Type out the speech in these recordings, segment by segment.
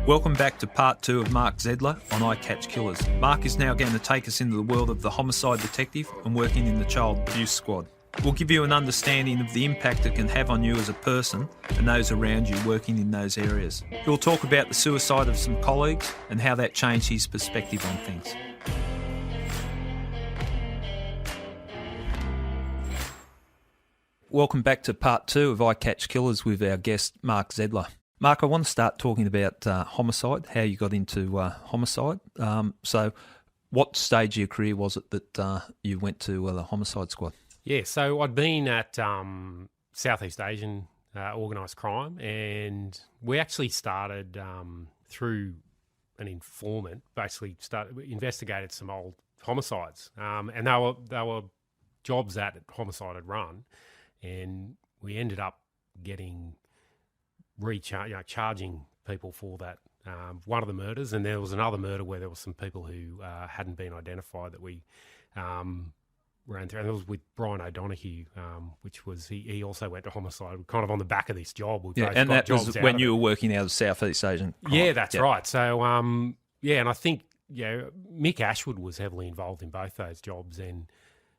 Welcome back to part 2 of Mark Zjedlar on I Catch Killers. Mark is now going to take us into the world of the homicide detective and working in the child abuse squad. We'll give you an understanding of the impact it can have on you as a person and those around you working in those areas. He'll talk about the suicide of some colleagues and how that changed his perspective on things. Welcome back to part 2 of I Catch Killers with our guest Mark Zjedlar. Mark, I want to start talking about homicide, how you got into homicide. So what stage of your career was it that you went to the homicide squad? Yeah, so I'd been at Southeast Asian organised crime, and we actually started through an informant, basically investigated some old homicides. And they were jobs that Homicide had run, and we ended up getting charging people for that. One of the murders, and there was another murder where there were some people who hadn't been identified that we ran through, and it was with Brian O'Donoghue, which was he also went to homicide, kind of on the back of this job. And that was when you were working out of Southeast Asian crime. Yeah, that's right. So and I think Mick Ashwood was heavily involved in both those jobs, and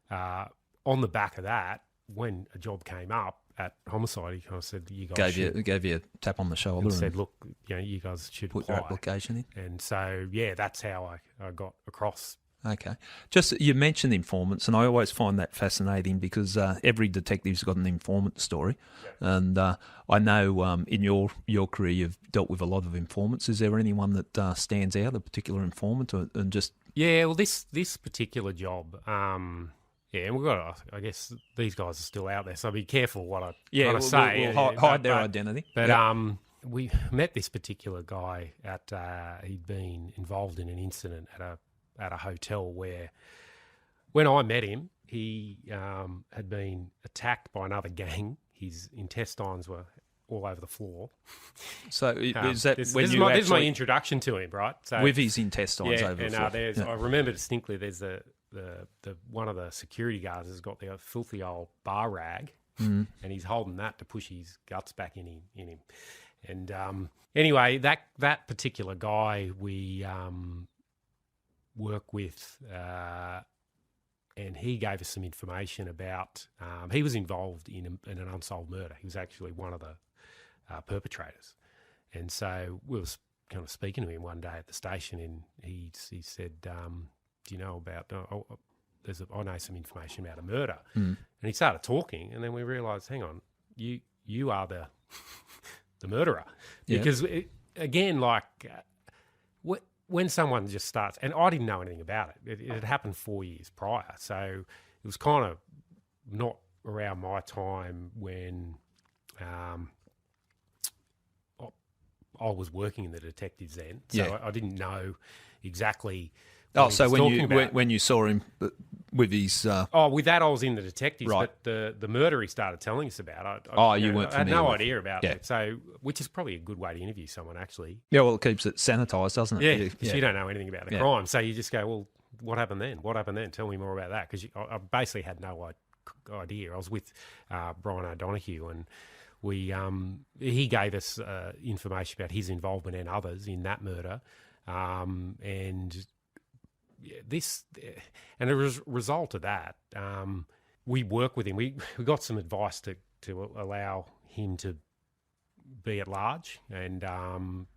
on the back of that, when a job came up at Homicide, he kind of said, "You guys gave you a tap on the shoulder and said, look, you guys should put apply." Your application in." And so, that's how I got across. Okay. Just, you mentioned informants, and I always find that fascinating because every detective's got an informant story. Yeah. And I know in your career you've dealt with a lot of informants. Is there anyone that stands out, a particular informant, and just... Yeah, well, this particular job... and we've got I guess these guys are still out there, so be careful what I say. We'll hide their identity. But we met this particular guy he'd been involved in an incident at a hotel where, when I met him, he had been attacked by another gang. His intestines were all over the floor. So is that this when is you my, this is my introduction to him, right? So, with his intestines over the floor. And I remember distinctly. There's the one of the security guards has got the filthy old bar rag, and he's holding that to push his guts back in him. And anyway, that particular guy we work with, and he gave us some information about. He was involved in an unsolved murder. He was actually one of the perpetrators, and so we were kind of speaking to him one day at the station, and he said, "Do you know about? I know some information about a murder." And he started talking, and then we realised, hang on, you are the the murderer, because again, when someone just starts, and I didn't know anything about it. It had happened 4 years prior, so it was kind of not around my time when I was working in the detectives then, so I didn't know exactly. So when you saw him with his... with that I was in the detectives, right. But the murder he started telling us about, you weren't familiar I had no with. idea about it. So, which is probably a good way to interview someone, actually. Yeah, well, it keeps it sanitised, doesn't it? Yeah, because you don't know anything about the crime. So you just go, well, what happened then? What happened then? Tell me more about that. Because I basically had no idea. I was with Brian O'Donoghue, and he gave us information about his involvement and others in that murder, and... and as a result of that, we work with him. We got some advice to allow him to be at large, and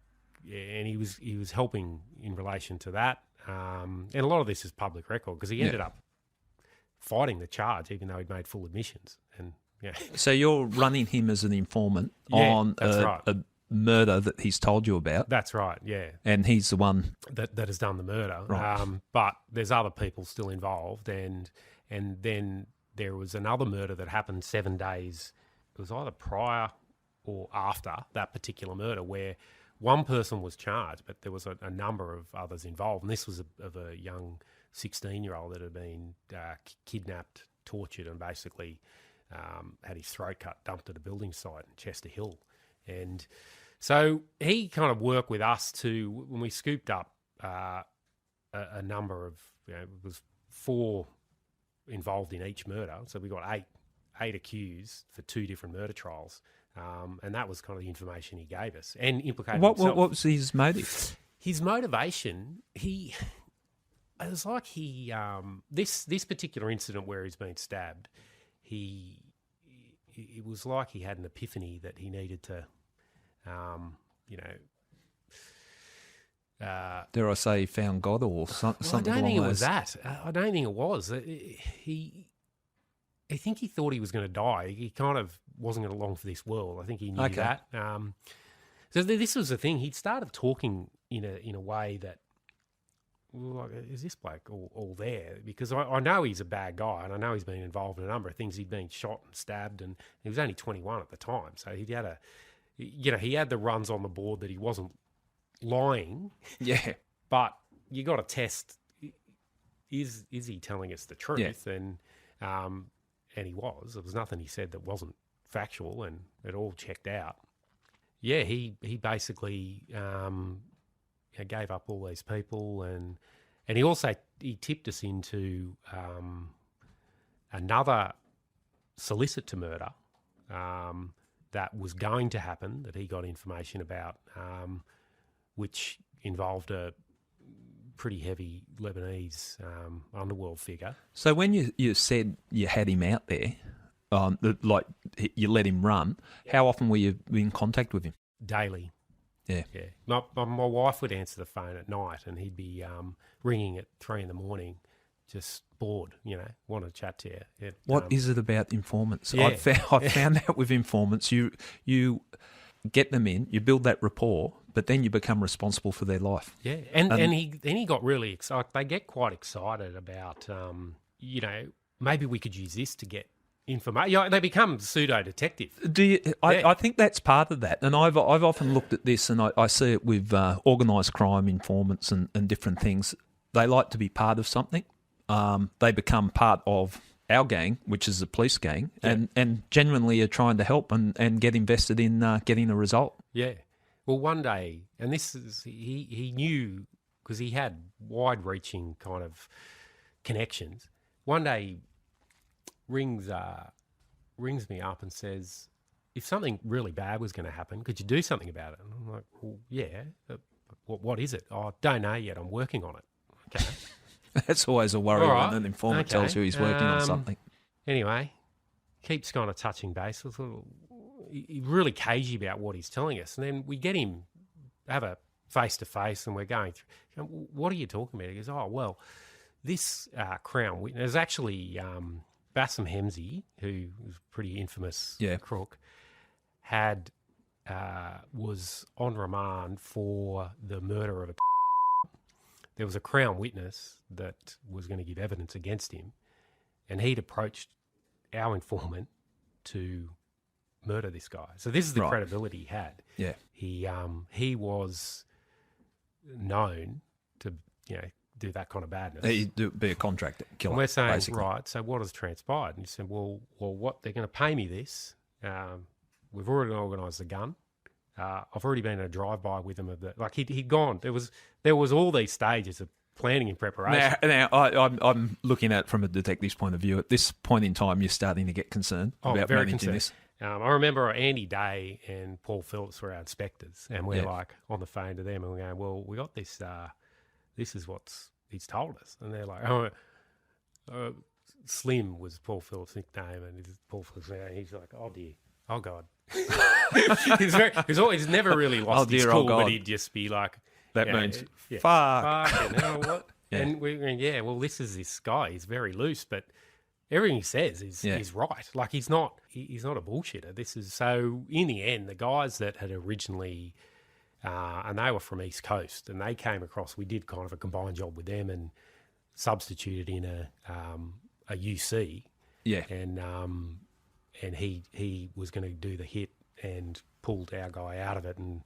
he was helping in relation to that. And a lot of this is public record because he ended up fighting the charge, even though he'd made full admissions. And so you're running him as an informant on a murder that he's told you about. That's right, yeah. And he's the one that has done the murder. Right. But there's other people still involved, and then there was another murder that happened 7 days. It was either prior or after that particular murder, where one person was charged, but there was a number of others involved. And this was of a young 16-year-old that had been kidnapped, tortured, and basically had his throat cut, dumped at a building site in Chester Hill. And so he kind of worked with us when we scooped up a number of, it was 4 involved in each murder. So we got eight accused for 2 different murder trials. And that was kind of the information he gave us and implicated What himself. was his motive? His motivation, it was like this particular incident where he's been stabbed, it was like he had an epiphany that he needed to, Dare I say, he found God or something? I don't think it along was those- that. I don't think it was. I think he thought he was going to die. He kind of wasn't going to long for this world. I think he knew Okay. that. So this was the thing. He'd started talking in a way that, well, like, is this bloke all there? Because I know he's a bad guy, and I know he's been involved in a number of things. He'd been shot and stabbed, and he was only 21 at the time. So he had the runs on the board that he wasn't lying. Yeah. But you got to test: is he telling us the truth? Yeah. And he was. There was nothing he said that wasn't factual, and it all checked out. Yeah, he basically gave up all these people, and he also tipped us into another solicit to murder that was going to happen, that he got information about, which involved a pretty heavy Lebanese underworld figure. So when you said you had him out there, like you let him run, how often were you in contact with him? Daily. Yeah. Yeah. My wife would answer the phone at night, and he'd be ringing at 3 a.m, just bored, want to chat to you. What is it about informants? Yeah. I've found out with informants, you get them in, you build that rapport, but then you become responsible for their life. Yeah, and he got really excited. They get quite excited about, maybe we could use this to get information. They become pseudo detective. Do you? I think that's part of that, and I've often looked at this, and I see it with organised crime informants and different things. They like to be part of something. They become part of our gang, which is the police gang, and genuinely are trying to help and get invested in getting a result. Yeah. Well, one day, and this is he knew, because he had wide-reaching kind of connections. One day, he rings me up and says, "If something really bad was going to happen, could you do something about it?" And I'm like, "Well, yeah. What is it?" "Oh, don't know yet. I'm working on it." Okay. That's always a worry All right. when an informant Okay. tells you he's working on something. Anyway, keeps kind of touching base. He's really cagey about what he's telling us. And then we get him, have a face-to-face, and we're going through, what are you talking about? He goes, "Oh, well, this Crown witness is actually Bassem Hemsey, who was a pretty infamous crook, was on remand for the murder of a There was a Crown witness that was going to give evidence against him, and he'd approached our informant to murder this guy." So this is the credibility he had. Yeah. He was known to do that kind of badness. He'd be a contract killer. And we're saying, basically. right, so what has transpired? And he said, well, what, they're going to pay me this. We've already organised the gun. I've already been in a drive-by with him. He'd gone. There was all these stages of planning and preparation. Now I'm looking at it from a detective's point of view. At this point in time, you're starting to get concerned about very managing concerned. this. I remember Andy Day and Paul Phillips were our inspectors, and we're on the phone to them, and we're going, "Well, we got this. This is what he's told us." And they're like, Slim was Paul Phillips' nickname, and Paul Phillips, he's like, "Oh dear, oh God." he's never really lost his cool, but he'd just be like, that means fuck. And what? And we're going, well, this is this guy. He's very loose, but everything he says is right. Like he's not a bullshitter. This is so. In the end, the guys that had originally, and they were from East Coast, and they came across. We did kind of a combined job with them and substituted in a UC. Yeah. And he was going to do the hit and pulled our guy out of it, and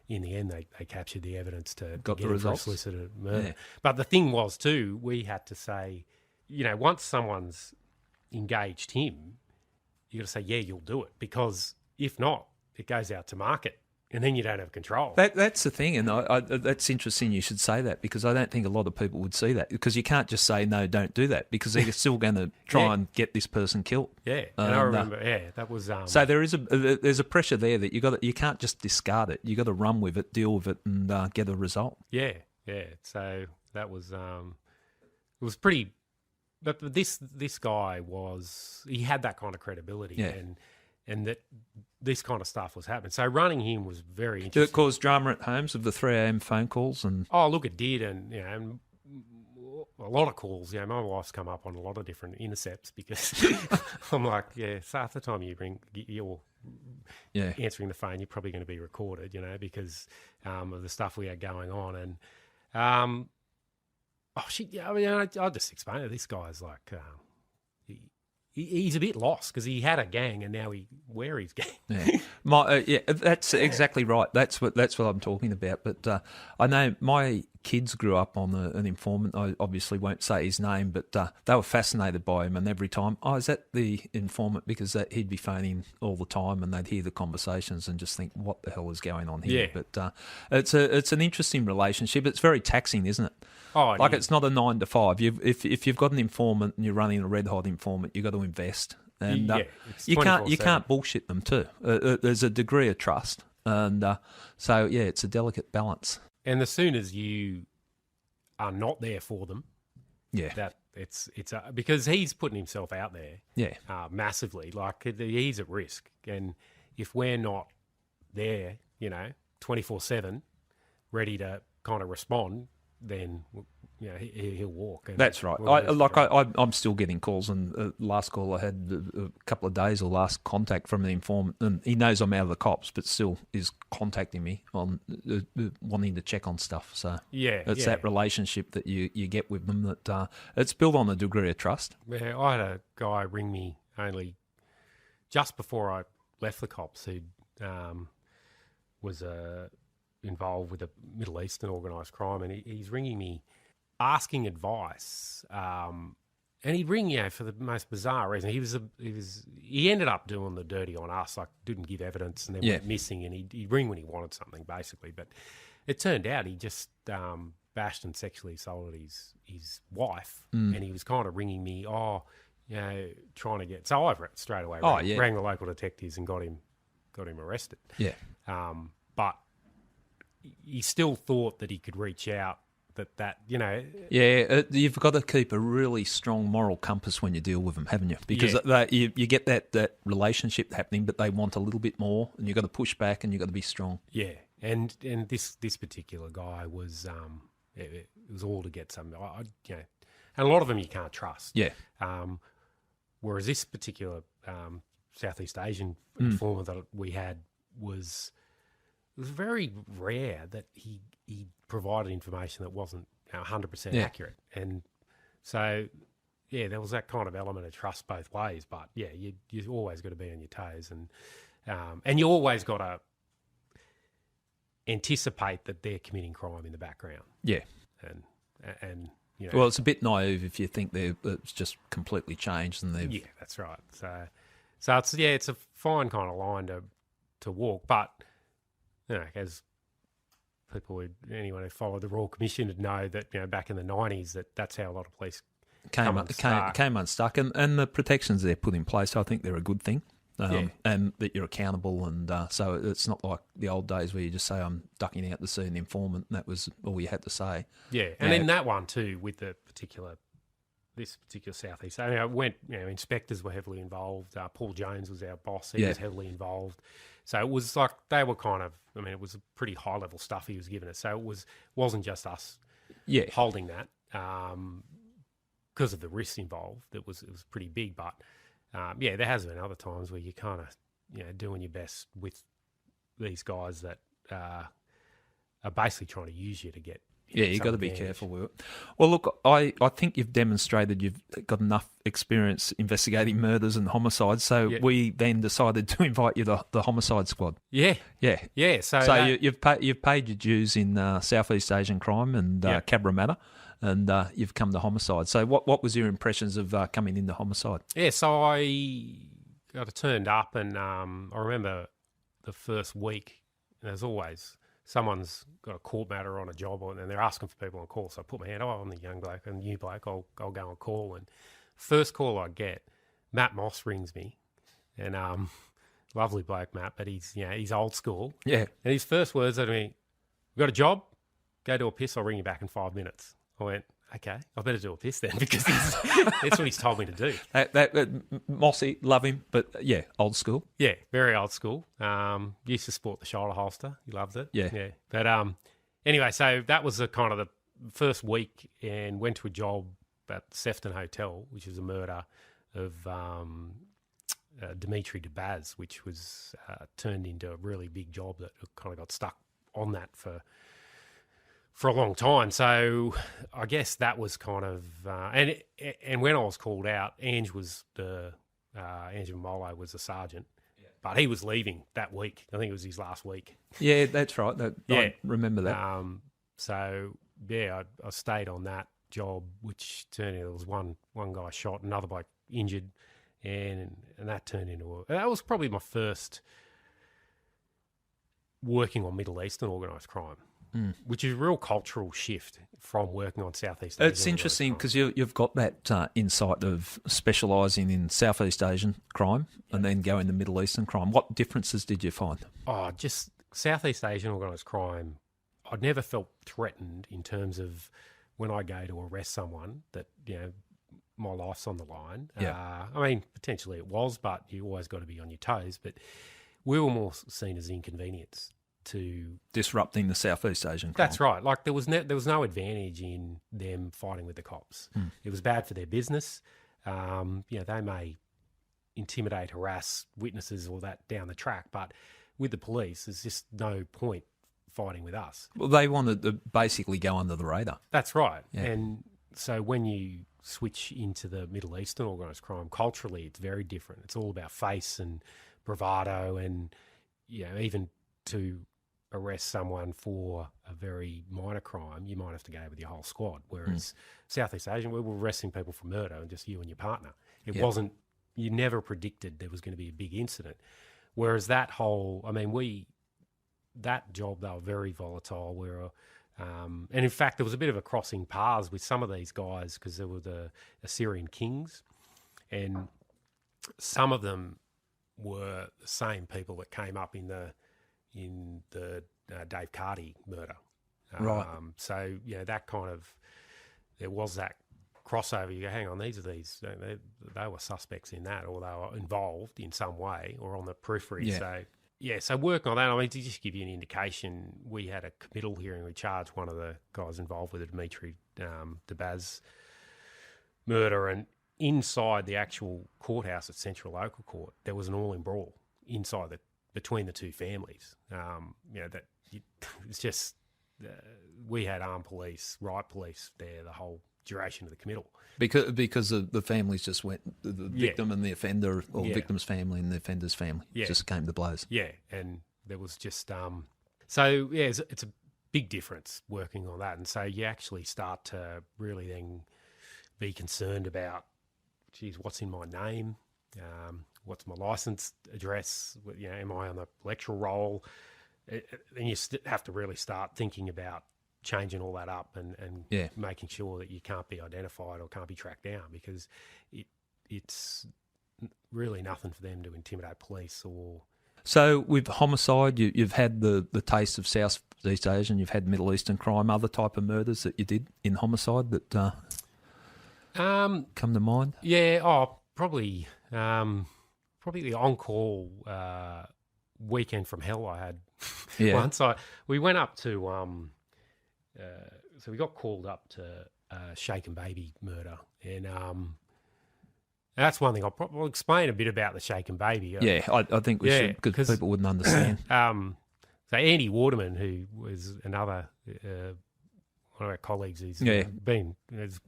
in the end they captured the evidence to Got get the him for a results. solicited murder. Yeah. But the thing was too, we had to say, once someone's engaged him, you got to say, yeah, you'll do it, because if not, it goes out to market and then you don't have control. That's the thing, and that's interesting you should say that, because I don't think a lot of people would see that, because you can't just say, no, don't do that, because they're still going to try and get this person killed. Yeah, and I remember, that was... So there's a pressure there that you can't just discard it. You got to run with it, deal with it, and get a result. Yeah. So that was... it was pretty... But this guy he had that kind of credibility, and that this kind of stuff was happening. So running him was very interesting. Did it cause drama at homes of the 3 a.m. phone calls? Oh, look, it did, and and a lot of calls. My wife's come up on a lot of different intercepts, because I'm like, so half the time you're answering the phone, you're probably going to be recorded, because of the stuff we had going on, and I'll just explain it. This guy's like, he's a bit lost, because he had a gang and now where he's gang. That's exactly right. That's what I'm talking about. But I know my kids grew up on an informant. I obviously won't say his name, but they were fascinated by him. And every time, is that the informant? Because he'd be phoning all the time, and they'd hear the conversations and just think, what the hell is going on here? Yeah. But it's an interesting relationship. It's very taxing, isn't it? Oh, like it's not a 9 to 5. If you've got an informant and you're running a red hot informant, you've got to invest, and you can't bullshit them too. There's a degree of trust, and so it's a delicate balance. And as soon as you are not there for them, that it's because he's putting himself out there, massively. Like he's at risk, and if we're not there, 24/7, ready to kind of respond, then he'll walk. And that's right. I'm still getting calls, and last call I had a couple of days, or last contact from the informant, and he knows I'm out of the cops, but still is contacting me on wanting to check on stuff. So it's that relationship that you get with them that it's built on a degree of trust. Yeah, I had a guy ring me only just before I left the cops who was involved with a Middle Eastern organised crime, and he's ringing me asking advice, and he'd ring for the most bizarre reason. He ended up doing the dirty on us, like didn't give evidence, and then went missing, and he'd ring when he wanted something, basically. But it turned out he just bashed and sexually assaulted his wife, and he was kind of ringing me, trying to get... So I straight away rang the local detectives and got him arrested. Yeah. But he still thought that he could reach out, you've got to keep a really strong moral compass when you deal with them, haven't you? Because you get that relationship happening, but they want a little bit more, and you've got to push back, and you've got to be strong. Yeah, and this particular guy was it was all to get something, and a lot of them you can't trust. Yeah. Whereas this particular Southeast Asian informant that we had was very rare that he provided information that wasn't 100% accurate. And so, there was that kind of element of trust both ways. But, you always got to be on your toes. And you always got to anticipate that they're committing crime in the background. Yeah. And well, it's a bit naive if you think it's just completely changed and they've... Yeah, that's right. So it's a fine kind of line to walk. But, as anyone who followed the Royal Commission would know that, back in the 90s, that's how a lot of police came unstuck. And the protections they're put in place, I think they're a good thing. And that you're accountable, and so it's not like the old days where you just say, I'm ducking out to see an informant, and that was all you had to say. Yeah, and in that one too, with this particular Southeast, inspectors were heavily involved. Paul Jones was our boss; he was heavily involved. So it was like they were kind of, it was a pretty high level stuff he was giving us. So it wasn't just us holding that because of the risks involved. It was pretty big, but. There has been other times where you kind of, doing your best with these guys that are basically trying to use you to get. You've got to be careful with it. Well, look, I think you've demonstrated you've got enough experience investigating murders and homicides, so we then decided to invite you to the Homicide Squad. Yeah. So you've paid your dues in Southeast Asian crime and Cabramatta. And you've come to Homicide. So what was your impressions of coming into Homicide? Yeah, so I turned up, and I remember the first week there's always someone's got a court matter on a job, and they're asking for people on call. So I put my hand, I'm the young bloke, and new bloke, I'll go on call. And first call I get, Matt Moss rings me, and lovely bloke, Matt, but he's old school. Yeah. And his first words are to me, "Got a job? Go do a piss. I'll ring you back in 5 minutes." I went, "Okay, I better do a piss then," because that's what he's told me to do. Mossy, love him, but yeah, old school. Yeah, very old school. Used to sport the shoulder holster. He loved it. Yeah. But anyway, so that was the kind of the first week, and went to a job at Sefton Hotel, which was a murder of Dimitri DeBaz, which was turned into a really big job that kind of got stuck on that for a long time. So I guess that was kind of and when I was called out, Ange Molo was the sergeant, but he was leaving that week. I think it was his last week. Yeah, that's right. I remember that. So yeah, I stayed on that job, which turned into, there was one guy shot, another bloke injured, and that turned into that was probably my first working on Middle Eastern organised crime. Which is a real cultural shift from working on Southeast Asian. It's interesting because you've got that insight of specialising in Southeast Asian crime and then going to Middle Eastern crime. What differences did you find? Oh, just Southeast Asian organised crime. I'd never felt threatened in terms of when I go to arrest someone that, my life's on the line. Yeah. I mean, potentially it was, but you always got to be on your toes. But we were more seen as inconvenience to disrupting the Southeast Asian crime. That's right. Like there was no advantage in them fighting with the cops. It was bad for their business. They may intimidate, harass witnesses or that down the track, but with the police, there's just no point fighting with us. Well, they wanted to basically go under the radar. That's right. Yeah. And so when you switch into the Middle Eastern organised crime, culturally, it's very different. It's all about face and bravado, and even to arrest someone for a very minor crime, you might have to go with your whole squad. Whereas Southeast Asian, we were arresting people for murder and just you and your partner. It wasn't, you never predicted there was going to be a big incident. Whereas that job, they were very volatile. And in fact, there was a bit of a crossing paths with some of these guys because there were the Assyrian kings, and some of them were the same people that came up in the Dave Carty murder. Right. So, that kind of, there was that crossover. You go, hang on, they were suspects in that, or they were involved in some way or on the periphery. Yeah. So working on that, I mean, to just give you an indication, we had a committal hearing. We charged one of the guys involved with the Dimitri DeBaz murder, and inside the actual courthouse at Central Local Court, there was an all-in brawl between the two families. It's just we had armed police, riot police there the whole duration of the committal. Because the families just went, the victim and the offender, or the victim's family and the offender's family just came to blows. Yeah, and there was just it's a big difference working on that. And so you actually start to really then be concerned about, geez, what's in my name? What's my license address? Am I on the electoral roll? And you have to really start thinking about changing all that up and making sure that you can't be identified or can't be tracked down, because it's really nothing for them to intimidate police or... So with Homicide, you've had the taste of Southeast Asian, you've had Middle Eastern crime, other type of murders that you did in Homicide that come to mind? Yeah, probably the on-call weekend from hell I had once. We went up to... so we got called up to Shaken Baby murder, and that's one thing. I'll explain a bit about the Shaken Baby. I think we should, because people wouldn't understand. So Andy Waterman, who was another one of our colleagues, he's been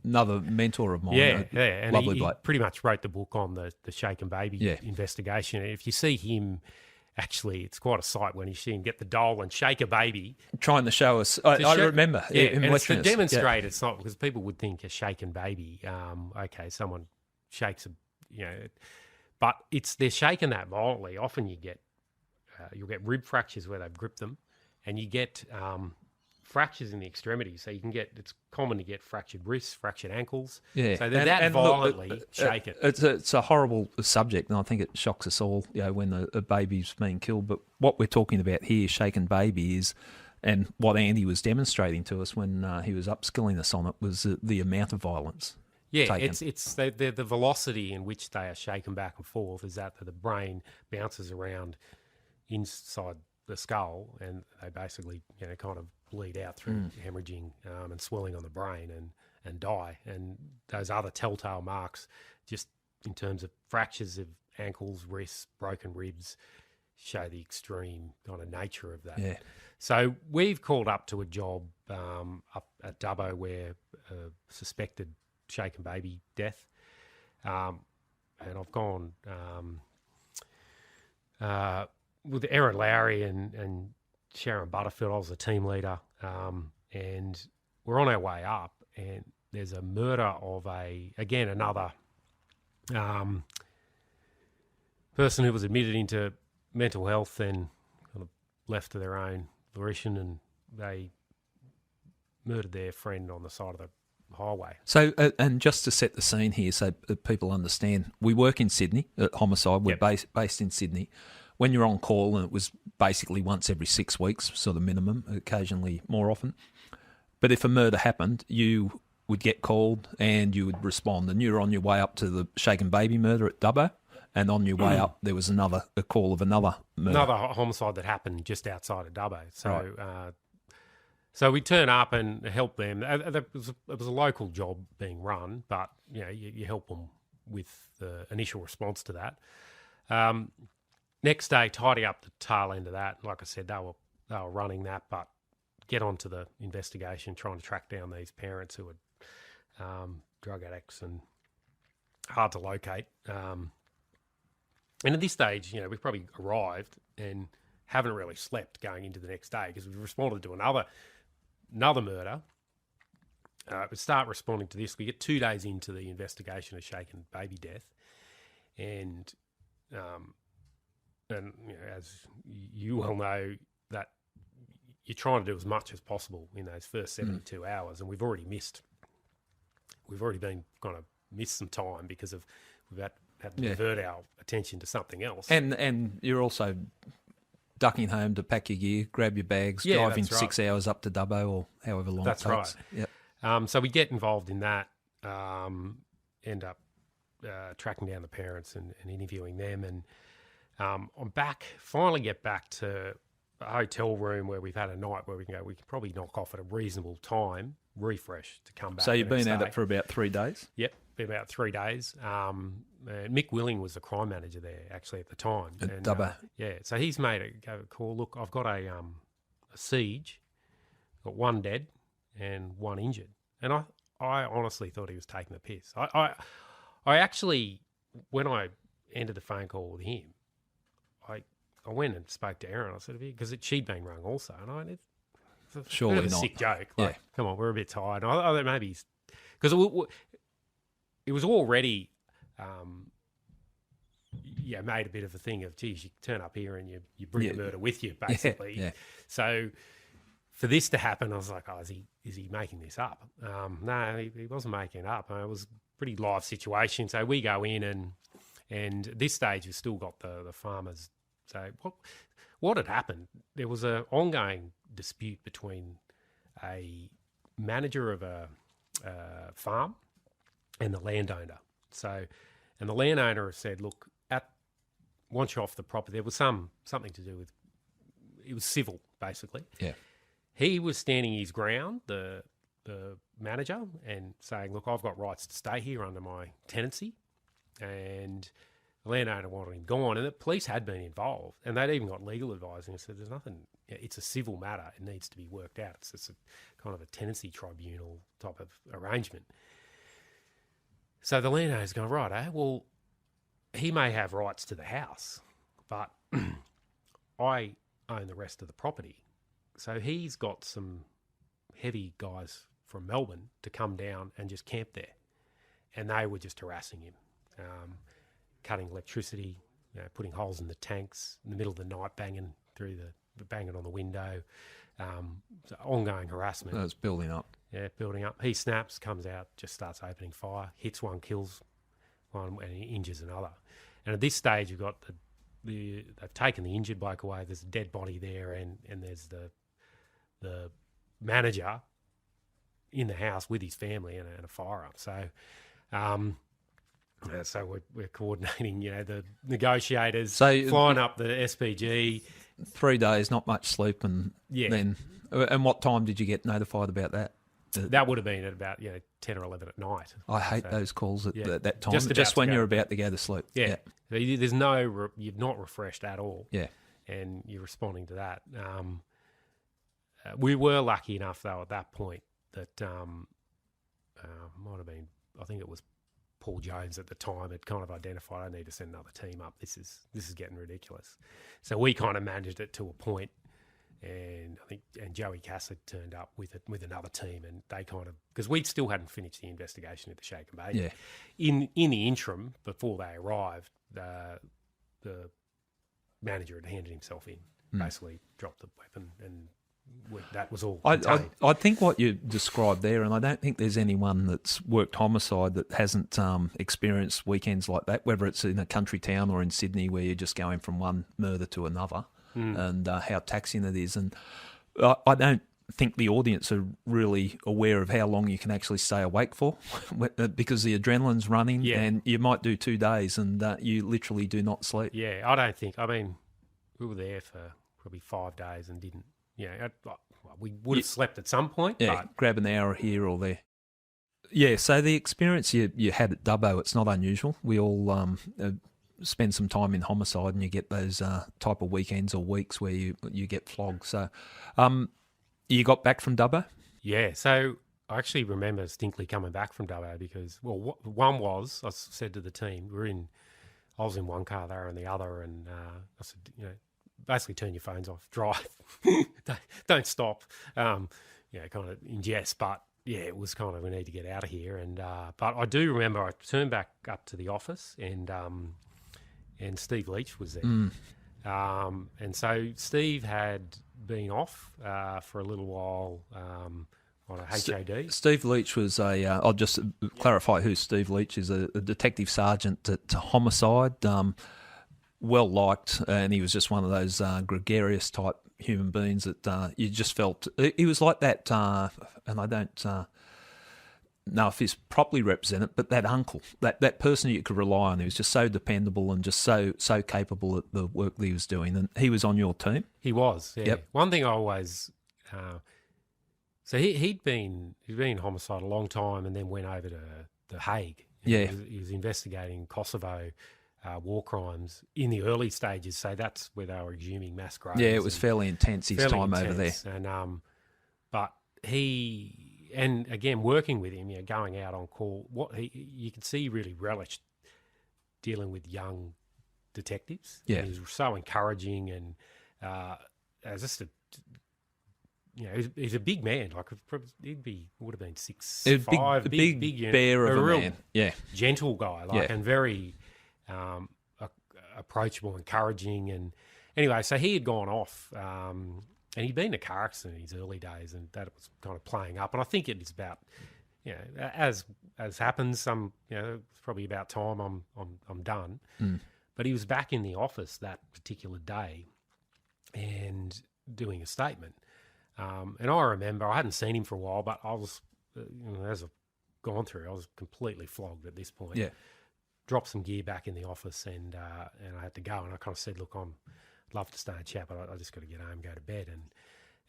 another mentor of mine. And lovely he bloke. Pretty much wrote the book on the Shaken Baby investigation. And if you see him, actually, it's quite a sight when you see him get the doll and shake a baby. Trying to show us. I remember. And it's to demonstrate it's not, because people would think a shaken baby, someone shakes but they're shaken that violently. Often you'll get rib fractures where they've gripped them. and you get fractures in the extremities. So it's common to get fractured wrists, fractured ankles. Yeah. So they're that violently shaken. It's a horrible subject, and I think it shocks us all, when a baby's being killed. But what we're talking about here, shaken baby, is, and what Andy was demonstrating to us when he was upskilling us on it, was the amount of violence. Yeah, taken. it's the velocity in which they are shaken back and forth is that the brain bounces around inside the skull, and they basically kind of bleed out through hemorrhaging and swelling on the brain and die. And those other telltale marks, just in terms of fractures of ankles, wrists, broken ribs, show the extreme kind of nature of that. Yeah. So we've called up to a job up at Dubbo where suspected shaken baby death, and I've gone with Erin Lowry and Sharon Butterfield. I was the team leader, and we're on our way up, and there's a murder of another person who was admitted into mental health and kind of left to their own volition, and they murdered their friend on the side of the highway. So, and just to set the scene here so that people understand, we work in Sydney at Homicide. We're based in Sydney. When you're on call, and it was basically once every 6 weeks, sort of minimum, occasionally more often. But if a murder happened, you would get called and you would respond, and you're on your way up to the shaken baby murder at Dubbo, and on your way up there was a call of another murder. Another homicide that happened just outside of Dubbo. So, right. So we turn up and help them. It was a local job being run, but you help them with the initial response to that. Next day, tidy up the tail end of that. Like I said, they were running that, but get onto the investigation, trying to track down these parents who are drug addicts and hard to locate. And at this stage, we've probably arrived and haven't really slept going into the next day because we've responded to another murder. We start responding to this. We get 2 days into the investigation of shaken baby death, and as you well know, that you're trying to do as much as possible in those first 72 hours, and we've already been kind of missed some time because we've had to divert our attention to something else. And you're also ducking home to pack your gear, grab your bags, drive in 6 hours up to Dubbo or however long it takes. That's right. Yep. So we get involved in that, end up tracking down the parents and interviewing them. And I'm back, finally get back to a hotel room where we've had a night where we can probably knock off at a reasonable time, refresh to come back. So you've been at it for about 3 days? Yep, been about 3 days. Mick Willing was the crime manager there actually at the time. At Dubbo. So he's made a call. Look, I've got a siege, got 1 dead and 1 injured. And I honestly thought he was taking the piss. I actually, when I ended the phone call with him, I went and spoke to Erin. I said, because she'd been rung also, and it's a surely bit of a not. sick joke. Like, come on, we're a bit tired. I thought maybe because it was already, made a bit of a thing of, geez, you turn up here and you bring the murder with you, basically. Yeah. So for this to happen, I was like, is he making this up? No, he wasn't making it up. It was a pretty live situation. So we go in and at this stage we've still got the farmers. So what had happened, there was an ongoing dispute between a manager of a farm and the landowner. So, and the landowner said, look, once you're off the property, there was something to do with, it was civil, basically. Yeah. He was standing his ground, the manager, and saying, look, I've got rights to stay here under my tenancy. And the landowner wanted him gone, and the police had been involved, and they'd even got legal advice, and said, there's nothing, it's a civil matter, it needs to be worked out. It's just a kind of a tenancy tribunal type of arrangement. So the landowner's going, right, well, he may have rights to the house, but I own the rest of the property. So he's got some heavy guys from Melbourne to come down and just camp there, and they were just harassing him. Cutting electricity, putting holes in the tanks in the middle of the night, banging through banging on the window, so ongoing harassment. It's building up. Yeah, building up. He snaps, comes out, just starts opening fire, hits one, kills one, and he injures another. And at this stage, you've got they've taken the injured bloke away. There's a dead body there, and there's the manager in the house with his family and a firearm. So, so we're coordinating, the negotiators, flying up the SPG. 3 days, not much sleep, and then. And what time did you get notified about that? That would have been at about 10 or 11 at night. I hate those calls at that time. Just when you're about to go to sleep. Yeah. There's you're not refreshed at all. Yeah. And you're responding to that. We were lucky enough, though, at that point that might have been, I think it was Paul Jones at the time had kind of identified, I need to send another team up. This is getting ridiculous. So we kind of managed it to a point. And I think Joey Cassett turned up with another team, and they kind of, because we still hadn't finished the investigation at the Shake and Bake. Yeah. In the interim, before they arrived, the manager had handed himself in, basically dropped the weapon, and that was all. I think what you described there, and I don't think there's anyone that's worked homicide that hasn't experienced weekends like that, whether it's in a country town or in Sydney where you're just going from one murder to another. And how taxing it is. And I don't think the audience are really aware of how long you can actually stay awake for because the adrenaline's running and you might do 2 days and you literally do not sleep. Yeah, I don't think. I mean, we were there for probably 5 days and didn't. We would have slept at some point. Yeah, but grab an hour here or there. Yeah, so the experience you had at Dubbo, it's not unusual. We all spend some time in homicide and you get those type of weekends or weeks where you get flogged. So you got back from Dubbo? Yeah, so I actually remember distinctly coming back from Dubbo because, one was, I said to the team, I was in one car, they were in the other, and I said, basically turn your phones off, drive, don't stop, kind of ingest, but yeah, it was kind of, we need to get out of here. And but I do remember I turned back up to the office and Steve Leach was there. And so Steve had been off for a little while on a HAD. Steve Leach was I'll just clarify who Steve Leach is, a detective sergeant at Homicide, well liked, and he was just one of those gregarious type human beings that you just felt, he was like that, and I don't know if he's properly represented, but that uncle, that person you could rely on, he was just so dependable and just so capable at the work that he was doing. And he was on your team? He was, yeah. Yep. One thing I always... so he'd been in Homicide a long time and then went over to The Hague. Yeah. He was investigating Kosovo war crimes in the early stages, so that's where they were exhuming mass graves. Yeah, it was fairly intense, his time over there. And but he... And again, working with him, going out on call, you could see he really relished dealing with young detectives. Yeah, and he was so encouraging, and just he's a big man. Like would have been 6'5", big bear of a real man. Yeah, gentle guy, and very approachable, encouraging, and anyway, so he had gone off. And he'd been in a car accident in his early days, and that was kind of playing up. And I think it is about, as happens, it's probably about time I'm done. But he was back in the office that particular day, and doing a statement. And I remember I hadn't seen him for a while, but I was, as I've gone through, I was completely flogged at this point. Yeah, dropped some gear back in the office, and I had to go. And I kind of said, "Look, love to stay and chat, but I just got to get home, go to bed."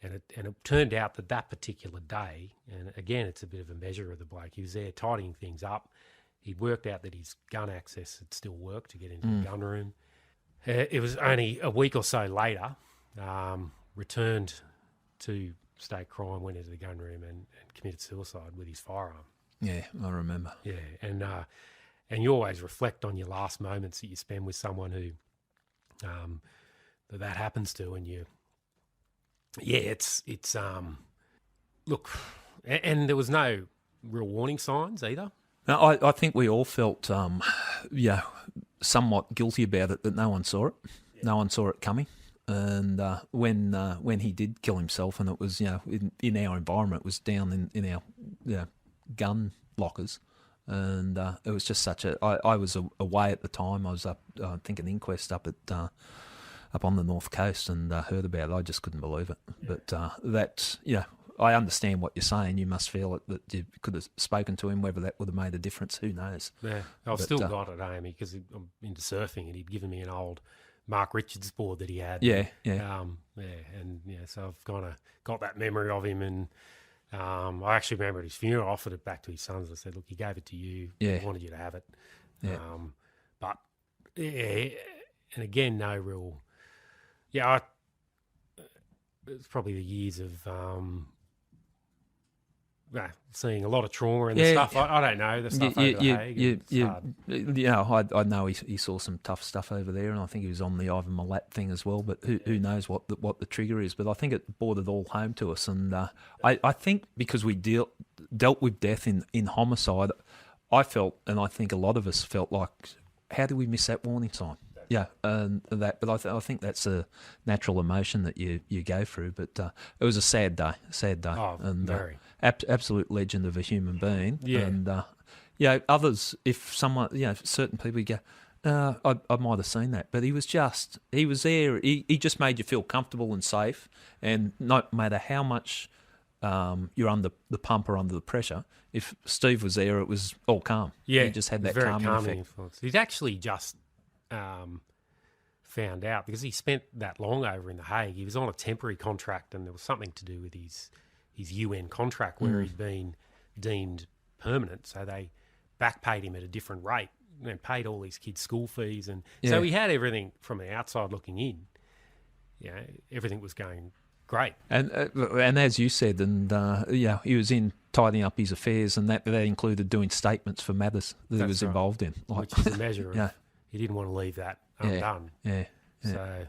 And it turned out that particular day, and again, it's a bit of a measure of the bloke. He was there tidying things up. He'd worked out that his gun access had still worked to get into the gun room. It was only a week or so later, returned to state crime, went into the gun room and committed suicide with his firearm. Yeah, I remember. Yeah, and you always reflect on your last moments that you spend with someone who that happens to, and it's look, and there was no real warning signs either. No, I think we all felt somewhat guilty about it, that no one saw it. Yeah. No one saw it coming. And when he did kill himself, and it was, in our environment, it was down in our gun lockers, and it was just such a. I was away at the time. I was up, I think, an inquest up on the north coast, and heard about it. I just couldn't believe it. But that, I understand what you're saying. You must feel it, that you could have spoken to him. Whether that would have made a difference, who knows? Yeah, I've still got it, Amy, because I'm into surfing, and he'd given me an old Mark Richards board that he had. Yeah. So I've kind of got that memory of him, and I actually remember at his funeral, I offered it back to his sons. I said, "Look, he gave it to you. Yeah. He wanted you to have it." Yeah. But yeah, and again, no real. Yeah, it's probably the years of seeing a lot of trauma and the stuff. I don't know the stuff over the Hague. I know he saw some tough stuff over there, and I think he was on the Ivan Milat thing as well. But who knows what the trigger is? But I think it brought it all home to us, and I think because we dealt with death in Homicide, I felt, and I think a lot of us felt like, how did we miss that warning sign? Yeah, and that. But I think that's a natural emotion that you go through. But it was a sad day. Oh, and very. Absolute legend of a human being. Yeah. And others, if someone, certain people, you go, I might have seen that, but he was there. He just made you feel comfortable and safe, and no matter how much you're under the pump or under the pressure, if Steve was there, it was all calm. Yeah, he just had that very calming effect. influence. He's actually just found out, because he spent that long over in The Hague. He was on a temporary contract, and there was something to do with his UN contract where he'd been deemed permanent, so they backpaid him at a different rate and paid all these kids' school fees, and so he had everything from the outside looking in. Everything was going great. And as you said, and he was in tidying up his affairs, and that included doing statements for matters that he was involved in, which is a measure of he didn't want to leave that undone. So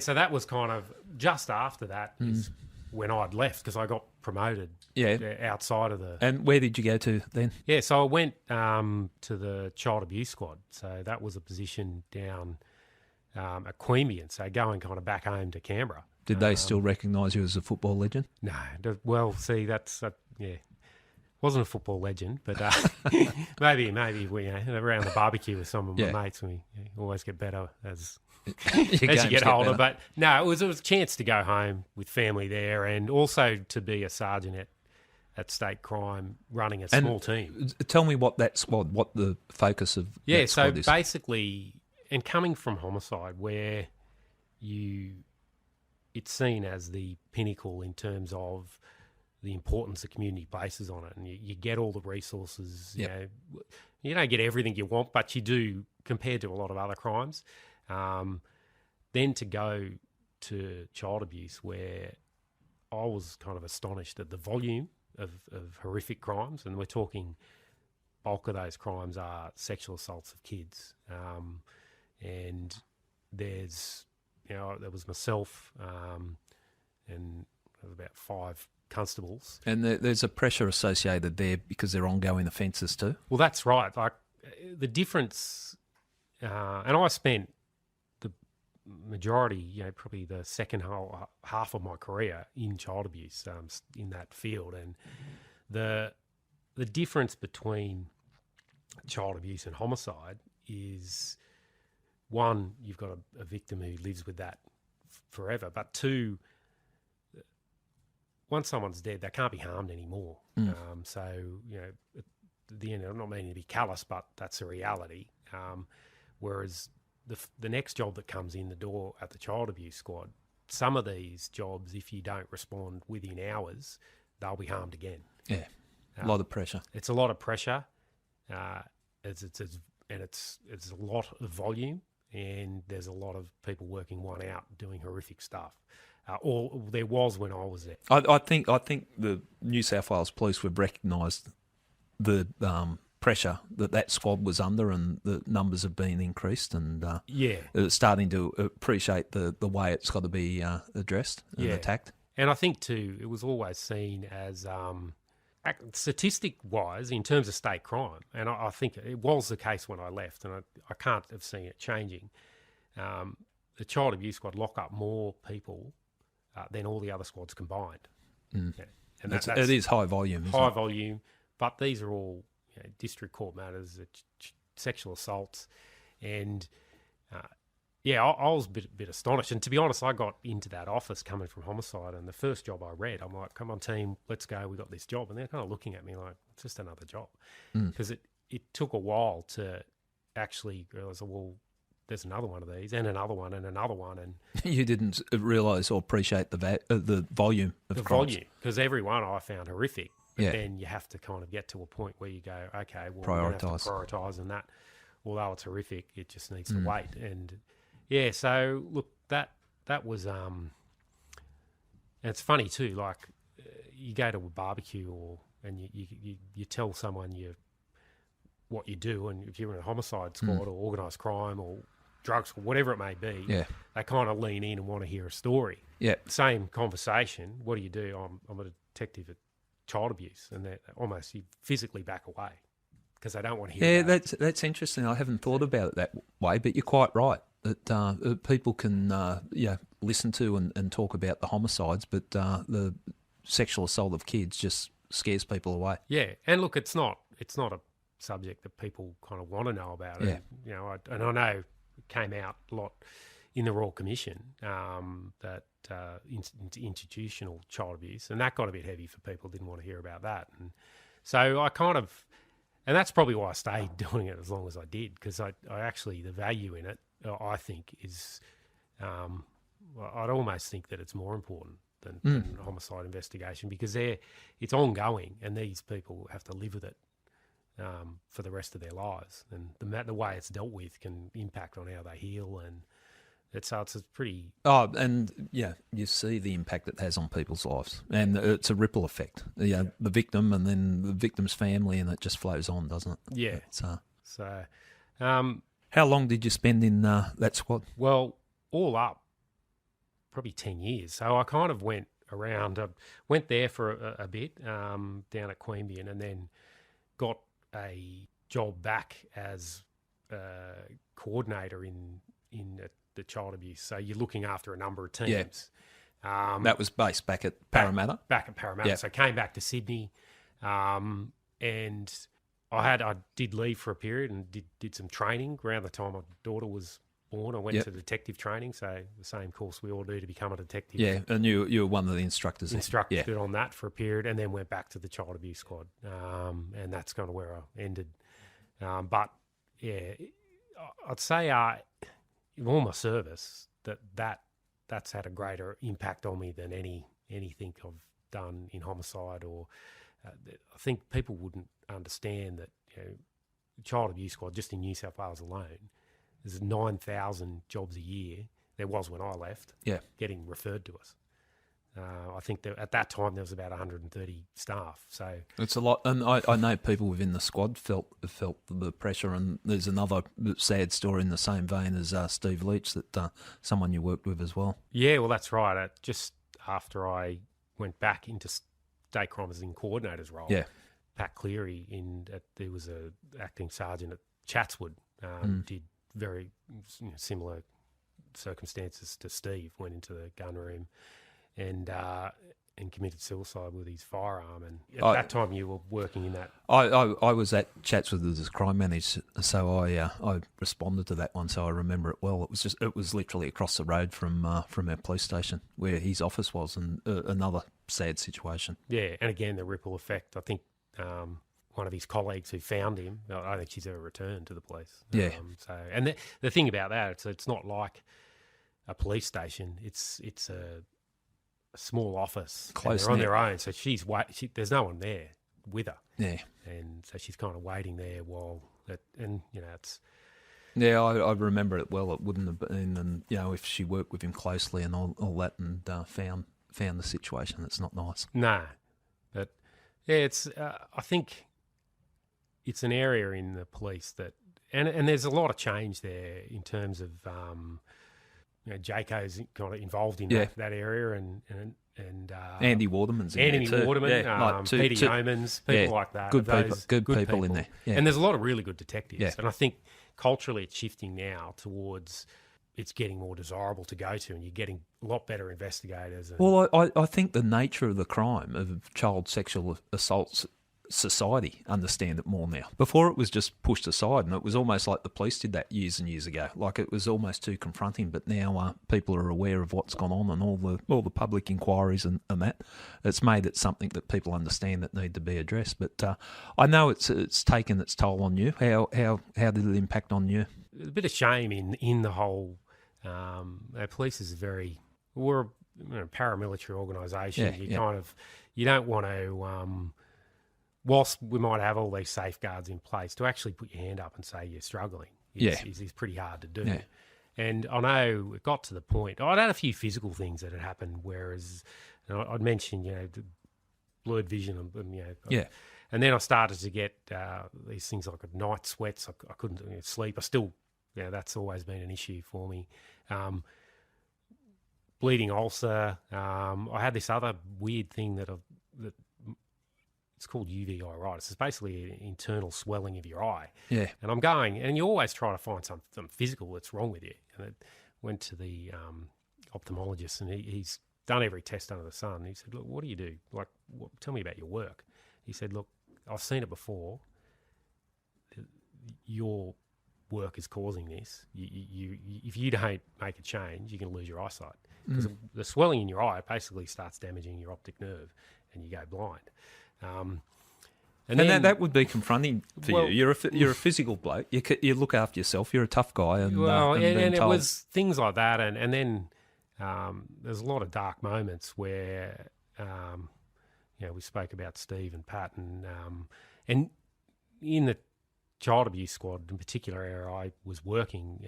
so that was kind of just after that is when I'd left, because I got promoted outside of the... And where did you go to then? Yeah, so I went to the child abuse squad. So that was a position down at Queanbeyan, so going kind of back home to Canberra. Did they still recognise you as a football legend? No. Well, see, that's... wasn't a football legend, but maybe we, around the barbecue with some of my mates, we always get better as you get older. But no, it was a chance to go home with family there, and also to be a sergeant at State Crime, running a small team. Tell me what that squad, what the focus of that squad is. So basically, and coming from Homicide, where it's seen as the pinnacle in terms of the importance the community places on it, and you get all the resources. You don't get everything you want, but you do compared to a lot of other crimes. Then to go to child abuse, where I was kind of astonished at the volume of horrific crimes, and we're talking bulk of those crimes are sexual assaults of kids. And there was myself, and there was about 5 constables. And there's a pressure associated there because they're ongoing offences too? Well, that's right. Like the difference, and I spent the majority, probably the second half of my career in child abuse, in that field. And the difference between child abuse and homicide is, one, you've got a victim who lives with that forever, but 2, once someone's dead, they can't be harmed anymore. So, at the end, I'm not meaning to be callous, but that's a reality. Whereas the next job that comes in the door at the child abuse squad, some of these jobs, if you don't respond within hours, they'll be harmed again. Yeah, a lot of pressure. It's a lot of pressure. It's a lot of volume, and there's a lot of people working one out doing horrific stuff. Or there was when I was there. I think the New South Wales Police would recognise the pressure that squad was under, and the numbers have been increased, and it's starting to appreciate the way it's got to be addressed and attacked. And I think too, it was always seen as statistic-wise in terms of state crime, and I think it was the case when I left, and I can't have seen it changing. The the child abuse squad lock up more people than all the other squads combined. Mm. Yeah. And it is high volume. Isn't high it? volume, but these are all district court matters, sexual assaults, and I was a bit astonished. And to be honest, I got into that office coming from Homicide, and the first job I read, I'm like, "Come on, team, let's go. We got this job." And they're kind of looking at me like, "It's just another job," because it took a while to actually realize, well, there's another one of these, and another one, and another one, and you didn't realise or appreciate the volume of the crimes. volume, because every one I found horrific. But Yeah. then you have to kind of get to a point where you go, okay, well, we're gonna have to prioritise, and that, although it's horrific, it just needs to wait. And yeah, so look, that was and it's funny too. Like you go to a barbecue and you tell someone what you do, and if you're in a homicide squad or organised crime or drugs or whatever it may be, they kind of lean in and want to hear a story. Yeah. Same conversation. What do you do? I'm a detective at child abuse, and they almost you physically back away because they don't want to hear. Yeah, that's interesting. I haven't thought about it that way, but you're quite right that people can listen to and talk about the homicides, but the sexual assault of kids just scares people away. Yeah, and look, it's not a subject that people kind of want to know about. Yeah. And, I know it came out a lot in the Royal Commission that institutional child abuse, and that got a bit heavy for people. Didn't want to hear about that, and so I kind of, and that's probably why I stayed doing it as long as I did, because I actually, the value in it, I think is, I'd almost think that it's more important than homicide investigation, because it's ongoing, and these people have to live with it for the rest of their lives, and the way it's dealt with can impact on how they heal, and it's a pretty... Oh, and you see the impact it has on people's lives, and it's a ripple effect. The victim, and then the victim's family, and it just flows on, doesn't it? Yeah. So, how long did you spend in that squad? Well, all up, probably 10 years. So I kind of went around. I went there for a bit down at Queanbeyan, and then got a job back as coordinator in the child abuse. So you're looking after a number of teams. Yeah. That was based back at Parramatta? Back at Parramatta. Yeah. So I came back to Sydney, and I did leave for a period and did some training. Around the time my daughter was born, I went to detective training, so the same course we all do to become a detective. Yeah, and you were one of the instructors. Instructed on that for a period, and then went back to the child abuse squad, and that's kind of where I ended. But yeah, I'd say in all my service that's had a greater impact on me than anything I've done in homicide, or I think people wouldn't understand that child abuse squad just in New South Wales alone, there's 9,000 jobs a year. There was when I left. Yeah, getting referred to us. I think that at that time there was about 130 staff. So it's a lot, and I know people within the squad felt the pressure. And there's another sad story in the same vein as Steve Leach, that someone you worked with as well. Yeah, well, that's right. Just after I went back into state crime as in coordinator's role, Pat Cleary there was a acting sergeant at Chatswood, did very similar circumstances to Steve, went into the gun room and committed suicide with his firearm. And at that time, you were working in that. I was at Chatswood as a crime manager, so I responded to that one, so I remember it well. It was literally across the road from our police station where his office was, and another sad situation. Yeah, and again the ripple effect. I think one of his colleagues who found him, I don't think she's ever returned to the police. Yeah. And the thing about that, it's not like a police station. It's a small office. Close. They're on their own, so there's no one there with her. Yeah. And so she's kind of waiting there while that, and it's. Yeah, I remember it well. It wouldn't have been, and if she worked with him closely and all that, and found the situation, it's not nice. No, but yeah, it's. I think it's an area in the police that, and there's a lot of change there in terms of. Jaco's kind of involved in that area, and Andy Waterman's in there too. Waterman, Peter Yeomans, people like that. Good people in there. Yeah. And there's a lot of really good detectives. Yeah. And I think culturally it's shifting now towards it's getting more desirable to go to, and you're getting a lot better investigators. And, Well, I think the nature of the crime of child sexual assaults, society understand it more now. Before it was just pushed aside, and it was almost like the police did that years and years ago. Like it was almost too confronting. But now people are aware of what's gone on and all the public inquiries and that. It's made it something that people understand that need to be addressed. But I know it's taken its toll on you. How did it impact on you? A bit of shame in the whole. Our police is we're a paramilitary organisation. You don't want to. Whilst we might have all these safeguards in place, to actually put your hand up and say you're struggling is pretty hard to do. Yeah. And I know it got to the point, I'd had a few physical things that had happened, whereas I'd mentioned, the blurred vision and and then I started to get these things like night sweats. I couldn't sleep. I still, that's always been an issue for me. Bleeding ulcer. I had this other weird thing that it's called uveitis. It's basically an internal swelling of your eye. Yeah. And I'm going, and you always try to find something physical that's wrong with you. And I went to the ophthalmologist, and he's done every test under the sun. He said, look, what do you do? Like, tell me about your work. He said, look, I've seen it before. Your work is causing this. If you don't make a change, you're going to lose your eyesight. Because the swelling in your eye basically starts damaging your optic nerve, and you go blind. And then, that would be confronting for you. You're a physical bloke. You look after yourself. You're a tough guy. And it was things like that. And then there's a lot of dark moments where we spoke about Steve and Pat, and in the child abuse squad in particular area, I was working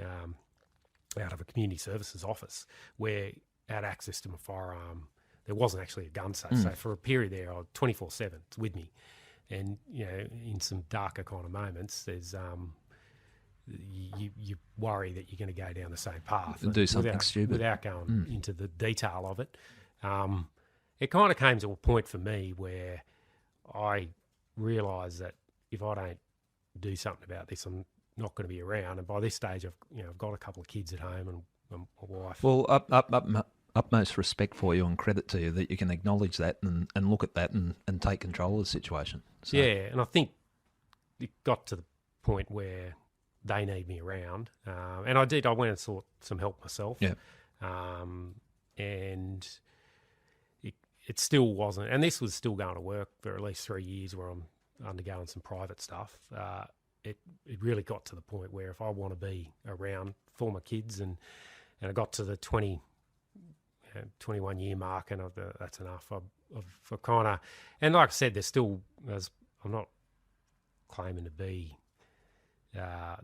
out of a community services office where I had access to my firearm. There wasn't actually a gun safe. So for a period there, I was 24/7 with me. And, in some darker kind of moments, there's you worry that you're going to go down the same path. And do something stupid. Without going into the detail of it. It kind of came to a point for me where I realised that if I don't do something about this, I'm not going to be around. And by this stage, I've got a couple of kids at home and my wife. Well, utmost respect for you and credit to you that you can acknowledge that and look at that and take control of the situation. So. Yeah, and I think it got to the point where they need me around. And I did. I went and sought some help myself. Yeah. And it still wasn't. And this was still going to work for at least 3 years where I'm undergoing some private stuff. It really got to the point where if I want to be around for my kids and I got to the 21-year mark, and that's enough. I've kind of, and like I said, I'm not claiming to be.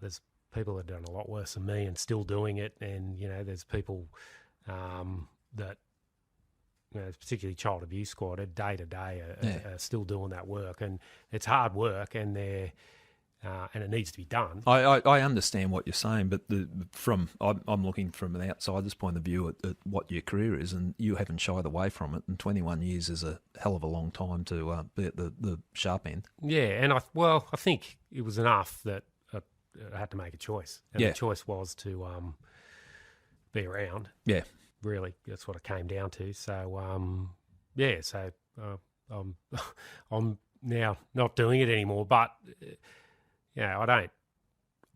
There's people that have done a lot worse than me and still doing it, and there's people that, particularly child abuse squad, day to day are still doing that work, and it's hard work, and and it needs to be done. I understand what you're saying, but I'm looking from an outsider's point of view at what your career is, and you haven't shied away from it. And 21 years is a hell of a long time to be at the sharp end. Yeah, and I think it was enough that I had to make a choice, and the choice was to be around. Yeah, really, that's what it came down to. So I'm now not doing it anymore, but. I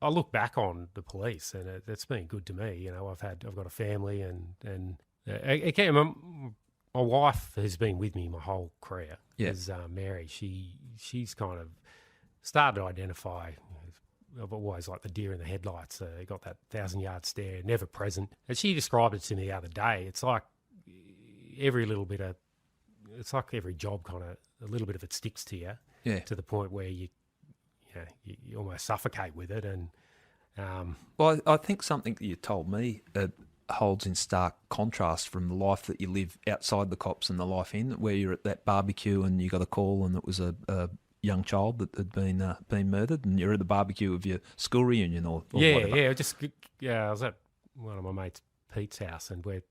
look back on the police, and it's been good to me. I've got a family, and my wife has been with me my whole career. Yeah. Is Mary. She's kind of started to identify. I've always like the deer in the headlights. Got that 1,000-yard stare, never present. And she described it to me the other day. It's like every job kind of a little bit of it sticks to you. Yeah. To the point where you almost suffocate with it. And well, I think something that you told me holds in stark contrast from the life that you live outside the cops and the life in, where you're at that barbecue and you got a call and it was a young child that had been murdered, and you're at the barbecue of your school reunion or whatever. I was at one of my mates Pete's house, and we're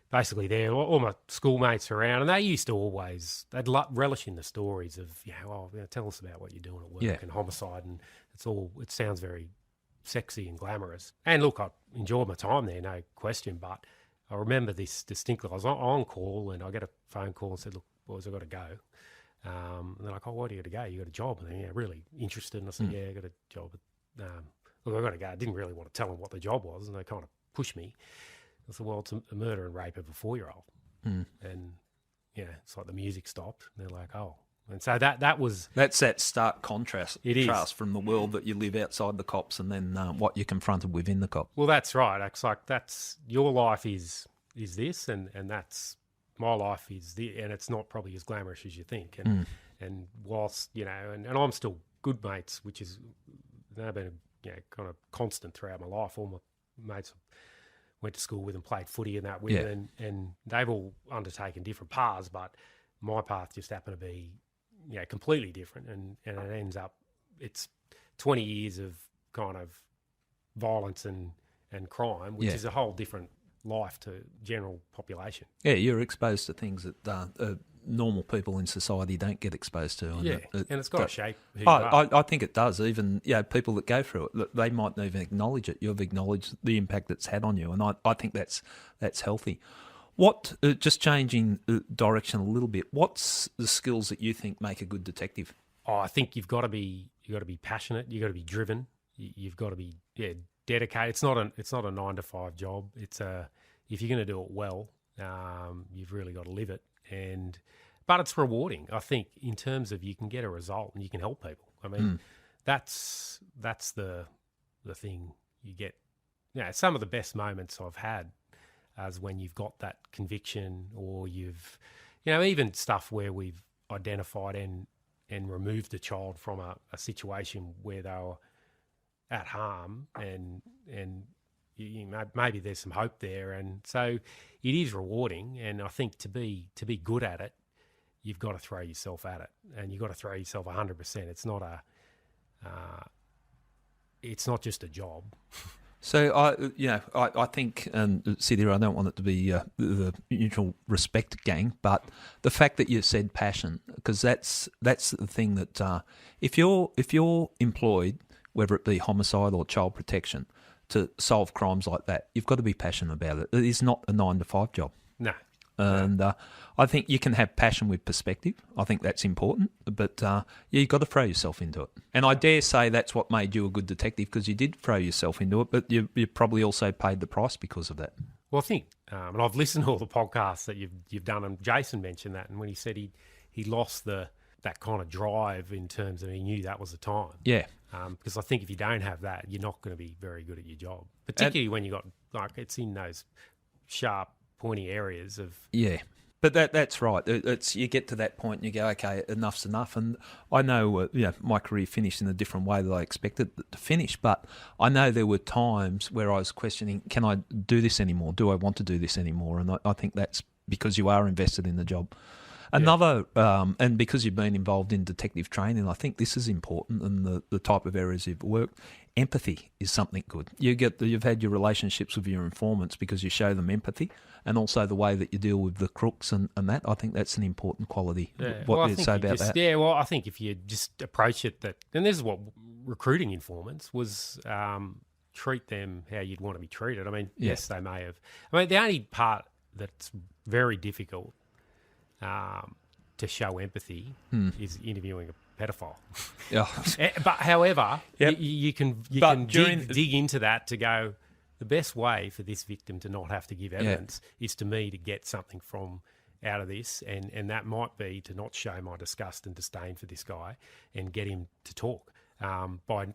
basically there, all my schoolmates around, and they used to they'd relish in the stories of, tell us about what you're doing at work and homicide, and it sounds very sexy and glamorous. And look, I enjoyed my time there, no question, but I remember this distinctly. I was on call and I get a phone call and said, look, boys, I've got to go. And they're like, oh, why do you got to go? You got a job? And they're really interested. And I said, yeah, I got a job. Look, I've got to go. I didn't really want to tell them what the job was, and they kind of pushed me. I said, well, it's a murder and rape of a 4-year-old. And, it's like the music stopped. And they're like, oh. And so that was... That's that stark contrast It is. from the world that you live outside the cops and then what you're confronted within the cops. Well, that's right. It's like your life is this, and that's my life is and it's not probably as glamorous as you think. And whilst, and I'm still good mates, which is they've been kind of constant throughout my life. All my mates went to school with and played footy and that with, and they've all undertaken different paths, but my path just happened to be completely different, and it ends up it's 20 years of kind of violence and crime, which is a whole different life to general population. Yeah, you're exposed to things that normal people in society don't get exposed to. And and it's got to shape who you are. I think it does. Even people that go through it, they might not even acknowledge it. You've acknowledged the impact it's had on you, and I think that's healthy. What, just changing direction a little bit, what's the skills that you think make a good detective? I think you've got to be passionate. You've got to be driven. You've got to be dedicated. It's not a 9-to-5 job. It's if you're going to do it well, you've really got to live it. But it's rewarding. I think in terms of you can get a result and you can help people. I mean, that's the thing you get. Some of the best moments I've had as when you've got that conviction, or you've, even stuff where we've identified and removed the child from a situation where they were at harm, and maybe there's some hope there, and so it is rewarding. And I think to be good at it, you've got to throw yourself at it, and you've got to throw yourself 100%. It's not just a job. So I think, and sit here, I don't want it to be the mutual respect gang, but the fact that you said passion, because that's the thing that if you're employed, whether it be homicide or child protection, to solve crimes like that, you've got to be passionate about it. It is not a 9-to-5 job. No. And I think you can have passion with perspective. I think that's important. But you've got to throw yourself into it. And I dare say that's what made you a good detective, because you did throw yourself into it, but you probably also paid the price because of that. Well, I think, and I've listened to all the podcasts that you've done, and Jason mentioned that, and when he said he lost that kind of drive in terms of he knew that was the time. Yeah. Because I think if you don't have that, you're not going to be very good at your job, particularly when you got it's in those sharp, pointy areas of... Yeah, but that's right. It's you get to that point and you go, okay, enough's enough. And I know my career finished in a different way than I expected it to finish, but I know there were times where I was questioning, can I do this anymore? Do I want to do this anymore? And I think that's because you are invested in the job. Another, and because you've been involved in detective training, I think this is important, and the type of areas you've worked. Empathy is something good. You've had your relationships with your informants because you show them empathy, and also the way that you deal with the crooks and that. I think that's an important quality. Yeah. What do you say about that? Yeah, well, I think if you just approach it and this is what recruiting informants was, treat them how you'd want to be treated. I mean, yes, they may have. I mean, the only part that's very difficult to show empathy is interviewing a pedophile. But however, you can dig into that to go, the best way for this victim to not have to give evidence is to me to get something out of this, and that might be to not show my disgust and disdain for this guy and get him to talk by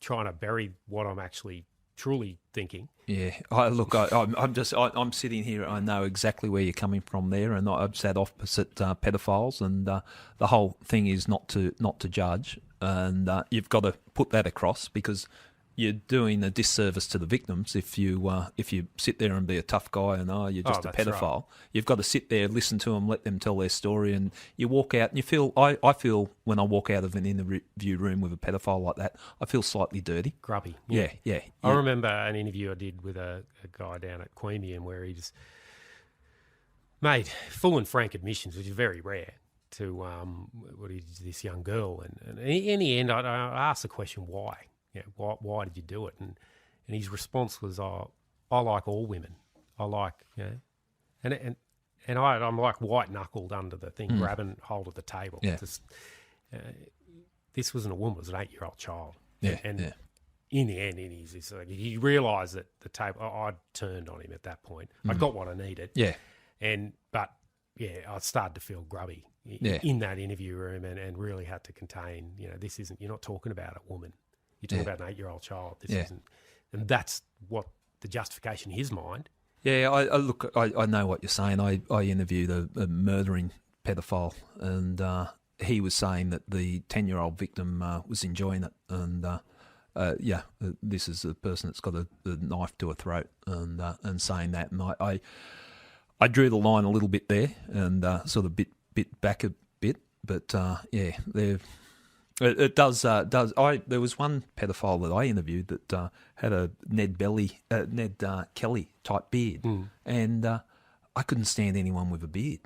trying to bury what I'm actually truly thinking. Yeah, I'm sitting here. I know exactly where you're coming from there, and I've sat opposite pedophiles, and the whole thing is not to judge, and you've got to put that across, because you're doing a disservice to the victims if you sit there and be a tough guy and you're just a pedophile. Right. You've got to sit there, listen to them, let them tell their story, and you walk out and you feel. I feel when I walk out of an interview room with a pedophile like that, I feel slightly dirty, grubby. Yeah. I remember an interview I did with a guy down at Queanbeyan where he just made full and frank admissions, which is very rare, to what he did to this young girl, and in the end, I asked the question why. why did you do it? And his response was, I like all women. I like, and I'm like white knuckled under the thing, grabbing hold of the table. Yeah. This wasn't a woman; it was an 8-year-old child. Yeah, and in the end, he realised that the table. I'd turned on him at that point. I got what I needed. Yeah, but I started to feel grubby in that interview room, and really had to contain. This isn't. You're not talking about a woman. You're talking about an 8-year-old child. This isn't, and that's what the justification in his mind. Yeah, I know what you're saying. I interviewed a murdering pedophile, and he was saying that the 10-year-old victim was enjoying it, and this is the person that's got a knife to her throat, and saying that, and I drew the line a little bit there, and sort of bit back a bit, but it does. There was one pedophile that I interviewed that had a Ned Kelly type beard, and I couldn't stand anyone with a beard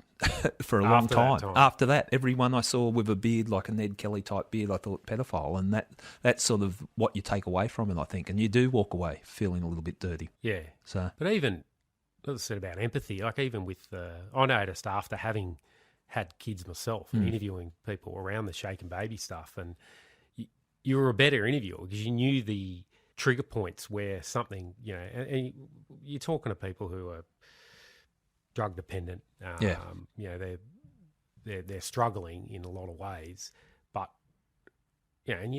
for a long time. After that, everyone I saw with a beard, like a Ned Kelly type beard, I thought pedophile, and that's sort of what you take away from it, I think, and you do walk away feeling a little bit dirty. Yeah. So, but even as I said about empathy, like even with I noticed after having had kids myself and interviewing people around the shake and baby stuff, and you were a better interviewer because you knew the trigger points where something, and you're talking to people who are drug dependent, they're struggling in a lot of ways, but and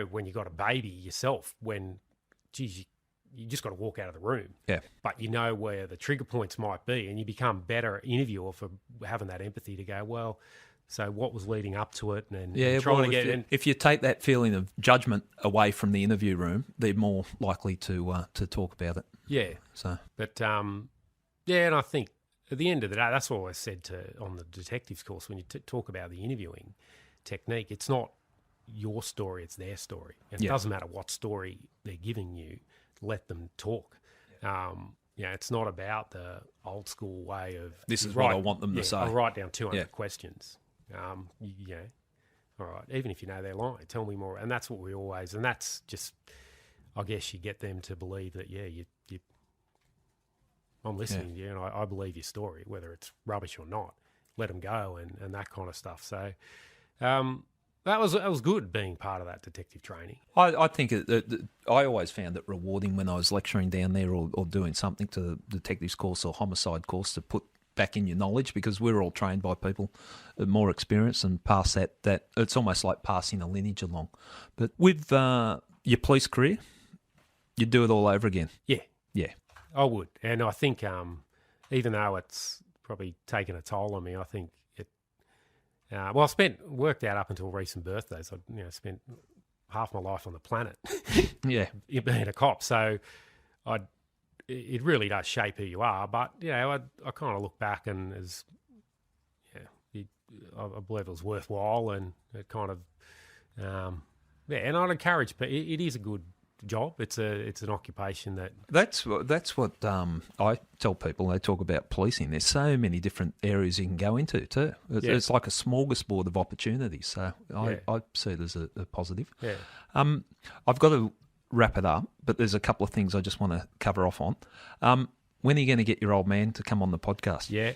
when you got a baby yourself, when geez, you just got to walk out of the room. Yeah. But you know where the trigger points might be, and you become better interviewer for having that empathy to go, well, so what was leading up to it, and trying to get in. If you take that feeling of judgment away from the interview room, they're more likely to talk about it. Yeah. So, but and I think at the end of the day, that's what I said on the detectives course when you talk about the interviewing technique. It's not your story; it's their story, and it doesn't matter what story they're giving you. Let them talk. It's not about the old school way of this is what I want them to say. I'll write down 200 questions. All right. Even if you know they're lying, tell me more. And that's what we always. And that's just, I guess, you get them to believe that. I'm listening to you, and I believe your story, whether it's rubbish or not. Let them go and that kind of stuff. So. That was good being part of that detective training. I think I always found it rewarding when I was lecturing down there or doing something to the detectives course or homicide course to put back in your knowledge, because we're all trained by people more experienced and pass that it's almost like passing a lineage along. But with your police career, you'd do it all over again. Yeah, I would. And I think even though it's probably taken a toll on me, I think I worked out up until recent birthdays. I spent half my life on the planet, being a cop. So it really does shape who you are. But I kind of look back and I believe it was worthwhile, and it kind of and I'd encourage. But it is a good job. It's an occupation that's what I tell people. They talk about policing. There's so many different areas you can go into too. It's like a smorgasbord of opportunities. So I see it as a positive. Yeah. I've got to wrap it up, but there's a couple of things I just want to cover off on. When are you going to get your old man to come on the podcast? Yeah.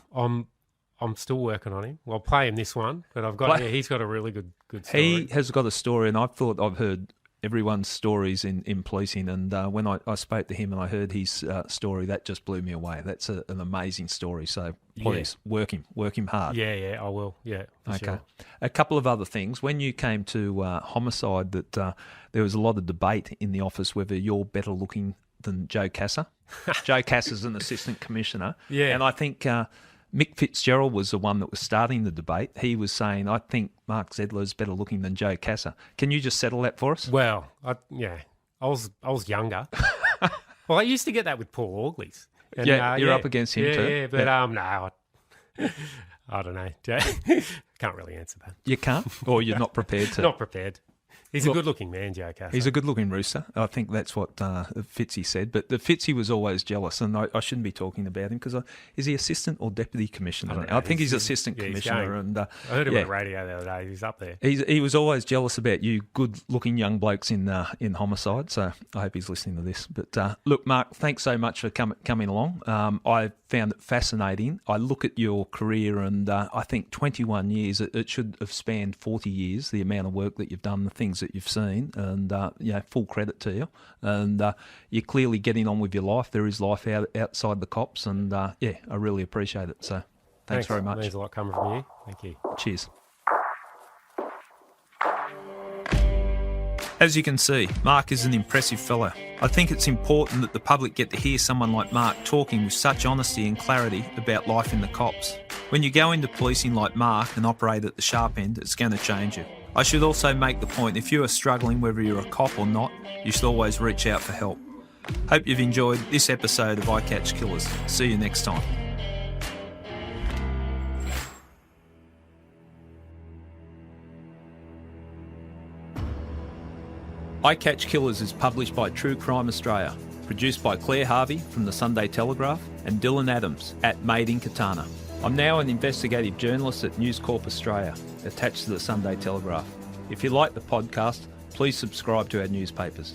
I'm still working on him. Well, I'll play him this one, but he's got a really good story. He has got a story, and I've heard everyone's stories in policing, and when I spoke to him and I heard his story, that just blew me away. That's an amazing story, so please work him hard. Yeah, I will. Yeah, okay. Sure. A couple of other things. When you came to Homicide, that there was a lot of debate in the office whether you're better looking than Joe Casser. Joe Casser's an assistant commissioner, and I think Mick Fitzgerald was the one that was starting the debate. He was saying, I think Mark Zjedlar is better looking than Joe Casser. Can you just settle that for us? Well, I was younger. Well, I used to get that with Paul Augley's. And, you're up against him too. Yeah, but no, I don't know. Can't really answer that. You can't? Or you're not prepared to? Not prepared. He's a good-looking man, Joe Casso. He's a good-looking rooster. I think that's what Fitzy said. But the Fitzy was always jealous, and I shouldn't be talking about him because is he assistant or deputy commissioner? I think he's assistant commissioner. And I heard him on the radio the other day. He's up there. He was always jealous about you good-looking young blokes in Homicide. So I hope he's listening to this. But look, Mark, thanks so much for coming along. I found it fascinating. I look at your career, and I think 21 years. It should have spanned 40 years. The amount of work that you've done, the things that you've seen, and full credit to you. And you're clearly getting on with your life. There is life outside the cops, and I really appreciate it. So thanks very much. There's a lot coming from you. Thank you. Cheers. As you can see, Mark is an impressive fellow. I think it's important that the public get to hear someone like Mark talking with such honesty and clarity about life in the cops. When you go into policing like Mark and operate at the sharp end, it's going to change you. I should also make the point, if you are struggling, whether you're a cop or not, you should always reach out for help. Hope you've enjoyed this episode of I Catch Killers. See you next time. I Catch Killers is published by True Crime Australia, produced by Claire Harvey from the Sunday Telegraph and Dylan Adams at Made in Katana. I'm now an investigative journalist at News Corp Australia, attached to the Sunday Telegraph. If you like the podcast, please subscribe to our newspapers.